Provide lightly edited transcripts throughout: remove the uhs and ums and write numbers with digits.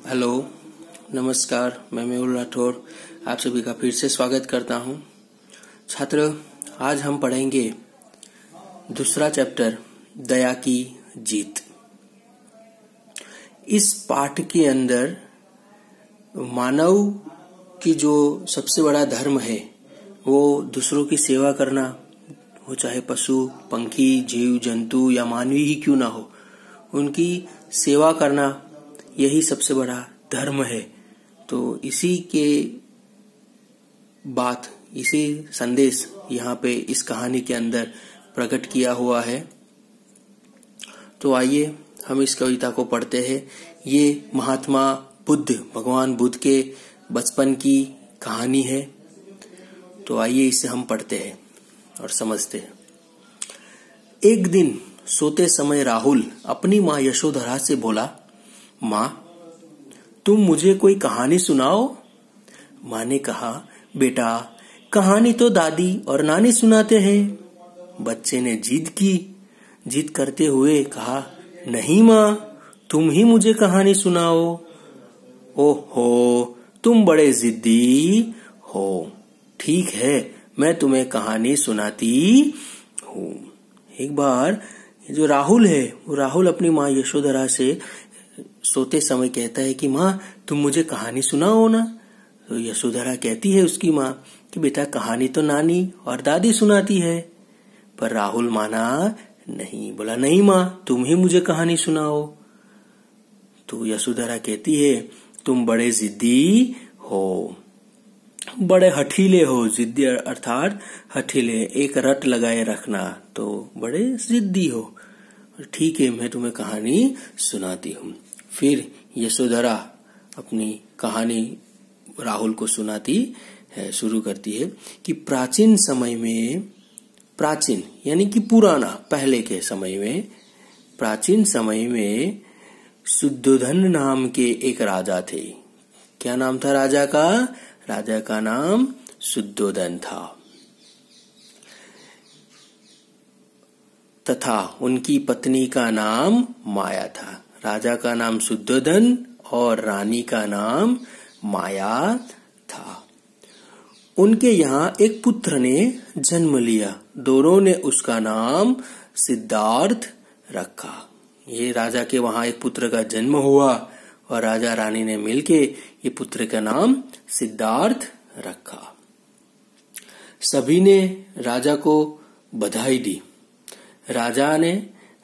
Hello, नमस्कार। मैं मेहुल राठौर आप सभी का फिर से स्वागत करता हूं। छात्र, आज हम पढ़ेंगे दूसरा चैप्टर, दया की जीत। इस पाठ के अंदर मानव की जो सबसे बड़ा धर्म है वो दूसरों की सेवा करना, वो चाहे पशु, पंखी, जीव जंतु या मानवी ही क्यों ना हो, उनकी सेवा करना यही सबसे बड़ा धर्म है। तो इसी के इसी संदेश यहाँ पे इस कहानी के अंदर प्रकट किया हुआ है। तो आइए हम इस कविता को पढ़ते हैं। ये महात्मा बुद्ध, भगवान बुद्ध के बचपन की कहानी है। तो आइए इसे हम पढ़ते हैं और समझते हैं। एक दिन सोते समय राहुल अपनी माँ यशोधरा से बोला, माँ, तुम मुझे कोई कहानी सुनाओ। माँ ने कहा, बेटा, कहानी तो दादी और नानी सुनाते हैं। बच्चे ने जिद करते हुए कहा, नहीं माँ, तुम ही मुझे कहानी सुनाओ। ओहो, तुम बड़े जिद्दी हो। ठीक है, मैं तुम्हें कहानी सुनाती हूँ। एक बार जो राहुल है, वो राहुल अपनी माँ यशोधरा से सोते समय कहता है कि माँ, तुम मुझे कहानी सुनाओ ना। तो यशोधरा कहती है उसकी माँ कि बेटा, कहानी तो नानी और दादी सुनाती है। पर राहुल माना नहीं, बोला नहीं माँ, तुम ही मुझे कहानी सुनाओ। तो यशोधरा कहती है, तुम बड़े जिद्दी हो, बड़े हठीले हो। जिद्दी अर्थात हठीले, एक रट लगाए रखना, तो बड़े जिद्दी हो। ठीक है, मैं तुम्हें कहानी सुनाती हूँ। फिर यशोधरा अपनी कहानी राहुल को सुनाती है, शुरू करती है कि प्राचीन समय में, प्राचीन यानी कि पुराना, पहले के समय में, प्राचीन समय में शुद्धोधन नाम के एक राजा थे। क्या नाम था राजा का? राजा का नाम शुद्धोधन था। तथा उनकी पत्नी का नाम माया था। राजा का नाम शुद्धोधन और रानी का नाम माया था। उनके यहाँ एक पुत्र ने जन्म लिया। दोनों ने उसका नाम सिद्धार्थ रखा। ये राजा के वहाँ एक पुत्र का जन्म हुआ और राजा रानी ने मिलके ये पुत्र का नाम सिद्धार्थ रखा। सभी ने राजा को बधाई दी। राजा ने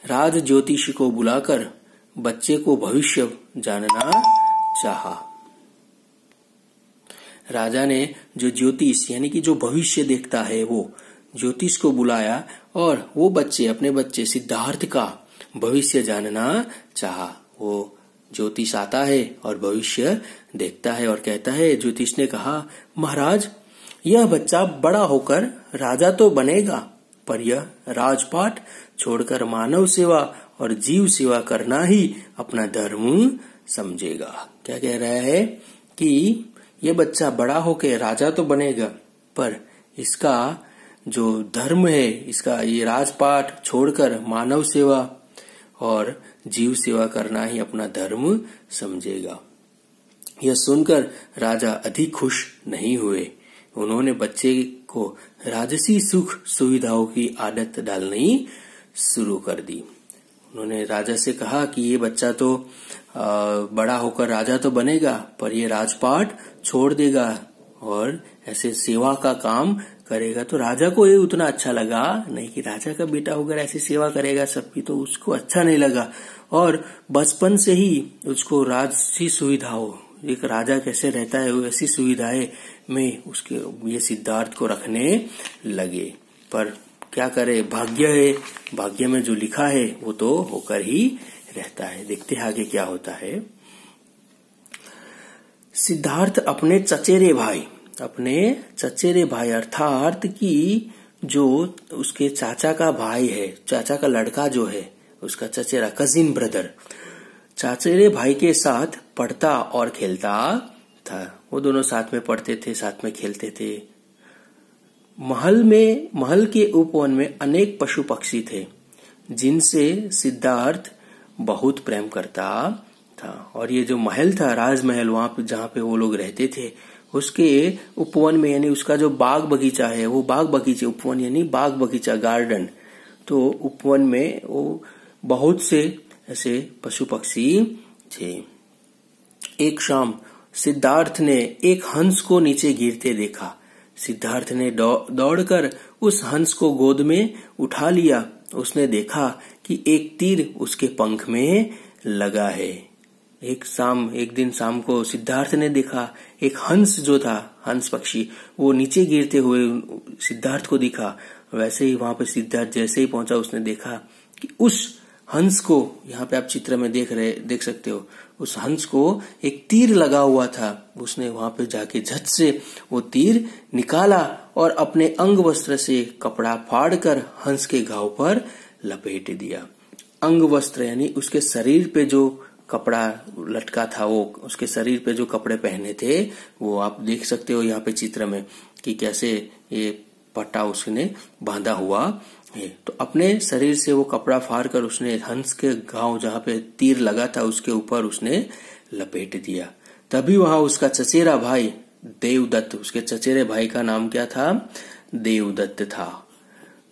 राज ज्योतिषी को बुलाकर बच्चे को भविष्य जानना चाहा। राजा ने जो ज्योतिष यानी कि जो भविष्य देखता है, वो ज्योतिष को बुलाया और वो अपने बच्चे सिद्धार्थ का भविष्य जानना चाहा। वो ज्योतिष आता है और भविष्य देखता है और कहता है, ज्योतिष ने कहा, महाराज, यह बच्चा बड़ा होकर राजा तो बनेगा, पर यह राजपाट छोड़कर मानव सेवा और जीव सेवा करना ही अपना धर्म समझेगा। क्या कह रहा है कि ये बच्चा बड़ा होकर राजा तो बनेगा, पर इसका जो धर्म है, इसका ये राजपाट छोड़कर मानव सेवा और जीव सेवा करना ही अपना धर्म समझेगा। यह सुनकर राजा अधिक खुश नहीं हुए। उन्होंने बच्चे को राजसी सुख सुविधाओं की आदत डालनी शुरू कर दी। उन्होंने राजा से कहा कि ये बच्चा तो बड़ा होकर राजा तो बनेगा, पर ये राजपाट छोड़ देगा और ऐसे सेवा का काम करेगा। तो राजा को ये उतना अच्छा लगा नहीं कि राजा का बेटा होकर ऐसी सेवा करेगा सबकी, तो उसको अच्छा नहीं लगा। और बचपन से ही उसको राजसी सुविधाओं, एक राजा कैसे रहता है वैसी सुविधाएं में उसके ये सिद्धार्थ को रखने लगे। पर क्या करे, भाग्य है, भाग्य में जो लिखा है वो तो होकर ही रहता है। देखते हैं आगे क्या होता है। सिद्धार्थ अपने चचेरे भाई अर्थात कि जो उसके चाचा का भाई है, चाचा का लड़का जो है, उसका चचेरा कजिन ब्रदर, चचेरे भाई के साथ पढ़ता और खेलता था। वो दोनों साथ में पढ़ते थे, साथ में खेलते थे। महल के उपवन में अनेक पशु पक्षी थे, जिनसे सिद्धार्थ बहुत प्रेम करता था। और ये जो महल था, राजमहल, वहां पे जहाँ पे वो लोग रहते थे, उसके उपवन में, यानी उसका जो बाग बगीचा है, वो बाग बगीचे, उपवन यानी बाग बगीचा, गार्डन, तो उपवन में वो बहुत से ऐसे पशु पक्षी थे। एक शाम सिद्धार्थ ने एक हंस को नीचे गिरते देखा। सिद्धार्थ ने दौड़कर उस हंस को गोद में उठा लिया। उसने देखा कि एक तीर उसके पंख में लगा है। एक दिन शाम को सिद्धार्थ ने देखा एक हंस जो था, हंस पक्षी, वो नीचे गिरते हुए सिद्धार्थ को दिखा। वैसे ही वहां पे सिद्धार्थ जैसे ही पहुंचा, उसने देखा कि उस हंस को, यहाँ पे आप चित्र में देख सकते हो, उस हंस को एक तीर लगा हुआ था। उसने वहां पे जाके झट से वो तीर निकाला और अपने अंग वस्त्र से कपड़ा फाड़कर हंस के घाव पर लपेट दिया। अंग वस्त्र यानी उसके शरीर पे जो कपड़ा लटका था, वो उसके शरीर पे जो कपड़े पहने थे, वो आप देख सकते हो यहाँ पे चित्र में कि कैसे ये पट्टा उसने बांधा हुआ है। तो अपने शरीर से वो कपड़ा फाड़ कर उसने हंस के घाव जहाँ पे तीर लगा था उसके ऊपर उसने लपेट दिया। तभी वहां उसका चचेरा भाई देवदत्त, उसके चचेरे भाई का नाम क्या था? देवदत्त था।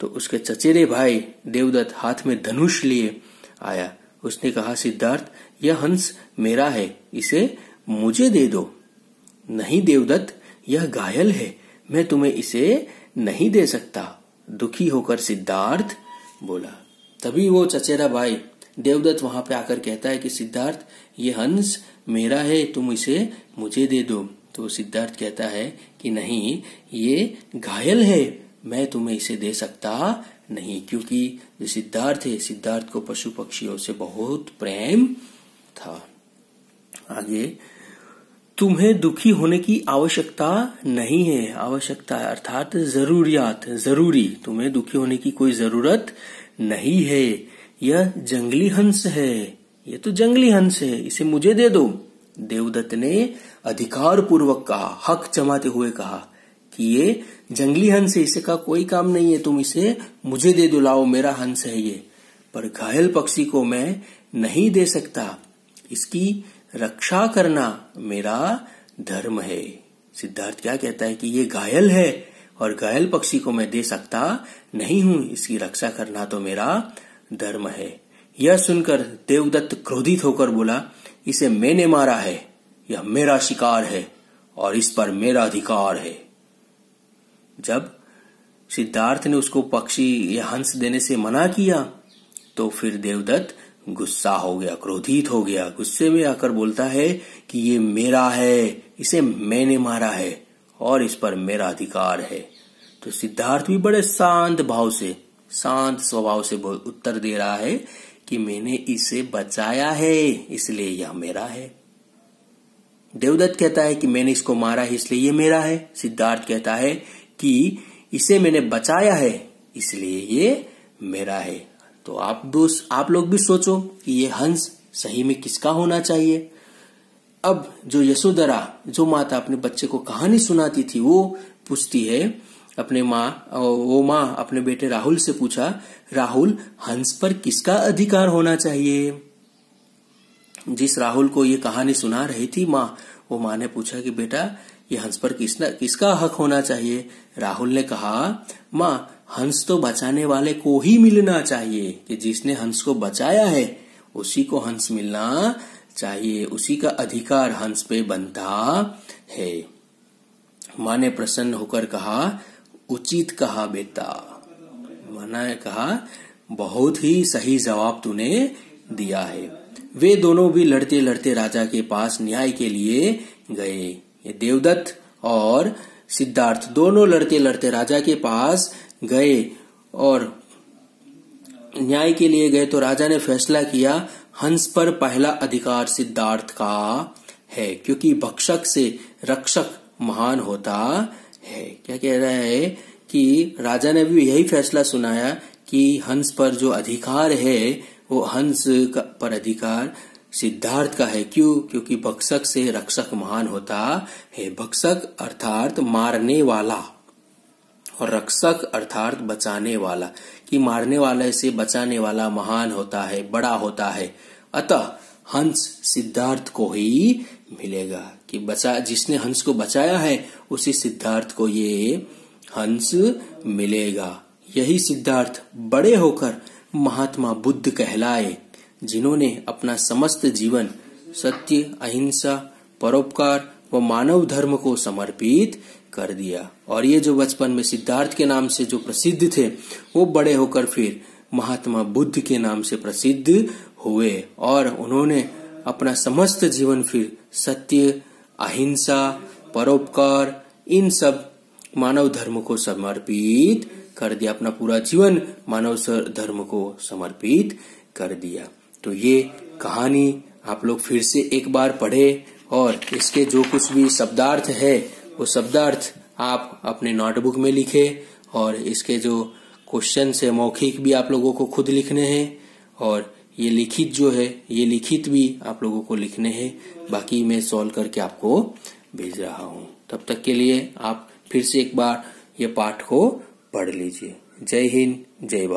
तो उसके चचेरे भाई देवदत्त हाथ में धनुष लिए आया। उसने कहा, सिद्धार्थ, यह हंस मेरा है, इसे मुझे दे दो। नहीं देवदत्त, यह घायल है, मैं तुम्हें इसे नहीं दे सकता, दुखी होकर सिद्धार्थ बोला। तभी वो चचेरा भाई देवदत्त वहां पे आकर कहता है कि सिद्धार्थ, ये हंस मेरा है, तुम इसे मुझे दे दो। तो सिद्धार्थ कहता है कि नहीं, ये घायल है, मैं तुम्हें इसे दे सकता नहीं, क्योंकि जो सिद्धार्थ है, सिद्धार्थ को पशु पक्षियों से बहुत प्रेम था। आगे, तुम्हें दुखी होने की आवश्यकता नहीं है। आवश्यकता अर्थात जरूरियात, जरूरी, तुम्हें दुखी होने की कोई जरूरत नहीं है। यह जंगली हंस है, ये तो जंगली हंस है, इसे मुझे दे दो। देवदत्त ने अधिकार पूर्वक कहा, हक जमाते हुए कहा कि ये जंगली हंस है, इसे का कोई काम नहीं है, तुम इसे मुझे दे दो, लाओ, मेरा हंस है ये। पर घायल पक्षी को मैं नहीं दे सकता, इसकी रक्षा करना मेरा धर्म है। सिद्धार्थ क्या कहता है कि ये घायल है और घायल पक्षी को मैं दे सकता नहीं हूं, इसकी रक्षा करना तो मेरा धर्म है। यह सुनकर देवदत्त क्रोधित होकर बोला, इसे मैंने मारा है, यह मेरा शिकार है और इस पर मेरा अधिकार है। जब सिद्धार्थ ने उसको पक्षी या हंस देने से मना किया, तो फिर देवदत्त गुस्सा हो गया, क्रोधित हो गया। गुस्से में आकर बोलता है कि ये मेरा है, इसे मैंने मारा है और इस पर मेरा अधिकार है। तो सिद्धार्थ भी बड़े शांत भाव से, शांत स्वभाव से उत्तर दे रहा है कि मैंने इसे बचाया है, इसलिए यह मेरा है। देवदत्त कहता है कि मैंने इसको मारा है, इसलिए ये मेरा है। सिद्धार्थ कहता है कि इसे मैंने बचाया है, इसलिए ये मेरा है। तो आप लोग भी सोचो कि ये हंस सही में किसका होना चाहिए। अब जो यशोधरा, जो माता अपने बच्चे को कहानी सुनाती थी, वो पूछती है अपने माँ अपने बेटे राहुल से पूछा, राहुल, हंस पर किसका अधिकार होना चाहिए? जिस राहुल को ये कहानी सुना रही थी माँ, वो माँ ने पूछा कि बेटा, ये हंस पर किसका हक होना चाहिए? राहुल ने कहा, माँ, हंस तो बचाने वाले को ही मिलना चाहिए, कि जिसने हंस को बचाया है उसी को हंस मिलना चाहिए, उसी का अधिकार हंस पे बनता है। माँ ने प्रसन्न होकर कहा, उचित कहा बेटा। माँ ने कहा, बहुत ही सही जवाब तूने दिया है। वे दोनों भी लड़ते लड़ते राजा के पास न्याय के लिए गए। ये देवदत्त और सिद्धार्थ दोनों लड़ते लड़ते राजा के पास गए और न्याय के लिए गए। तो राजा ने फैसला किया, हंस पर पहला अधिकार सिद्धार्थ का है, क्योंकि भक्षक से रक्षक महान होता है। क्या कह रहा है कि राजा ने भी यही फैसला सुनाया कि हंस पर जो अधिकार है, वो हंस पर अधिकार सिद्धार्थ का है। क्यों? क्योंकि भक्षक से रक्षक महान होता है। भक्षक अर्थात मारने वाला और रक्षक अर्थात बचाने वाला, कि मारने वाले से बचाने वाला महान होता है, बड़ा होता है। अतः हंस सिद्धार्थ को ही मिलेगा। कि जिसने हंस को बचाया है उसी सिद्धार्थ को ये हंस मिलेगा। यही सिद्धार्थ बड़े होकर महात्मा बुद्ध कहलाए, जिन्होंने अपना समस्त जीवन सत्य, अहिंसा, परोपकार व मानव धर्म को समर्पित कर दिया। और ये जो बचपन में सिद्धार्थ के नाम से जो प्रसिद्ध थे, वो बड़े होकर फिर महात्मा बुद्ध के नाम से प्रसिद्ध हुए और उन्होंने अपना समस्त जीवन फिर सत्य, अहिंसा, परोपकार, इन सब मानव धर्म को समर्पित कर दिया। अपना पूरा जीवन मानव धर्म को समर्पित कर दिया। तो ये कहानी आप लोग फिर से एक बार पढ़े और इसके जो कुछ भी शब्दार्थ है वो शब्दार्थ आप अपने नोटबुक में लिखे और इसके जो क्वेश्चन है मौखिक भी आप लोगों को खुद लिखने हैं और ये लिखित जो है ये लिखित भी आप लोगों को लिखने हैं। बाकी मैं सॉल्व करके आपको भेज रहा हूँ। तब तक के लिए आप फिर से एक बार ये पाठ को पढ़ लीजिए। जय हिंद, जय भारत।